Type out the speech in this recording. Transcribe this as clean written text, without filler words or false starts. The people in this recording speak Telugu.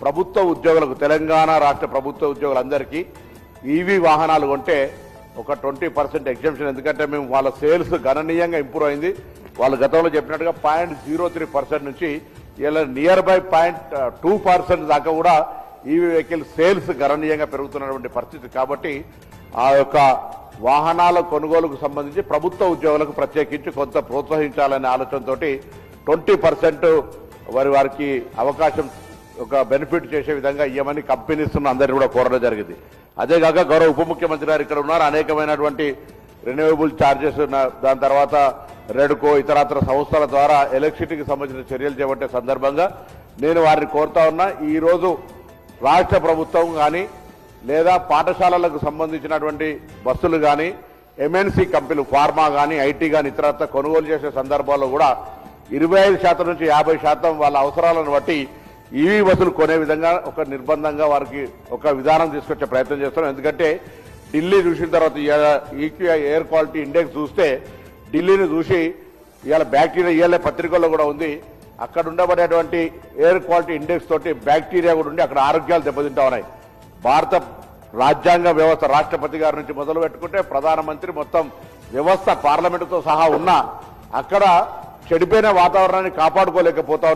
ప్రభుత్వ ఉద్యోగులకు తెలంగాణ రాష్ట్ర ప్రభుత్వ ఉద్యోగులందరికీ ఈవీ వాహనాలు కొంటే ఒక 20% ఎగ్జంప్షన్. ఎందుకంటే మేము వాళ్ళ సేల్స్ గణనీయంగా ఇంప్రూవ్ అయింది. వాళ్ళు గతంలో చెప్పినట్టుగా 0.03% నుంచి ఇలా నియర్ బై 0.2% దాకా కూడా ఈవీ వెహికల్ సేల్స్ గణనీయంగా పెరుగుతున్నటువంటి పరిస్థితి. కాబట్టి ఆ యొక్క వాహనాల కొనుగోలుకు సంబంధించి ప్రభుత్వ ఉద్యోగులకు ప్రత్యేకించి కొంత ప్రోత్సహించాలనే ఆలోచనతో 20% వారికి అవకాశం ఒక బెనిఫిట్ చేసే విధంగా ఇవ్వమని కంపెనీస్ అందరినీ కూడా కోరడం జరిగింది. అదేగాక గౌరవ ఉప ముఖ్యమంత్రి గారు ఇక్కడ ఉన్నారు. అనేకమైనటువంటి రెన్యూవబుల్ ఛార్జెస్, దాని తర్వాత రెడ్కో ఇతరత్ర సంస్థల ద్వారా ఎలక్ట్రిసిటీకి సంబంధించిన చర్యలు చేపట్టే సందర్భంగా నేను వారిని కోరుతా ఉన్నా. ఈరోజు రాష్ట్ర ప్రభుత్వం కానీ లేదా పాఠశాలలకు సంబంధించినటువంటి బస్సులు కానీ ఎంఎన్సీ కంపెనీలు ఫార్మా కానీ ఐటీ కానీ ఇతరత్ర కొనుగోలు చేసే సందర్భాల్లో కూడా 25% నుంచి 50% వాళ్ళ అవసరాలను బట్టి ఈవీ బస్సులు కొనే విధంగా ఒక నిర్బంధంగా వారికి ఒక విధానం తీసుకొచ్చే ప్రయత్నం చేస్తున్నాం. ఎందుకంటే ఢిల్లీ చూసిన తర్వాత ఈక్యూఐ ఎయిర్ క్వాలిటీ ఇండెక్స్ చూస్తే ఢిల్లీని చూసి ఇవాళ బ్యాక్టీరియా ఇవాళ పత్రికల్లో కూడా ఉంది. అక్కడ ఉండబడేటువంటి ఎయిర్ క్వాలిటీ ఇండెక్స్ తోటి బ్యాక్టీరియా కూడా ఉండి అక్కడ ఆరోగ్యాలు దెబ్బతింటా ఉన్నాయి. భారత రాజ్యాంగ వ్యవస్థ రాష్ట్రపతి గారి నుంచి మొదలు పెట్టుకుంటే ప్రధానమంత్రి మొత్తం వ్యవస్థ పార్లమెంటుతో సహా ఉన్నా అక్కడ చెడిపోయిన వాతావరణాన్ని కాపాడుకోలేకపోతా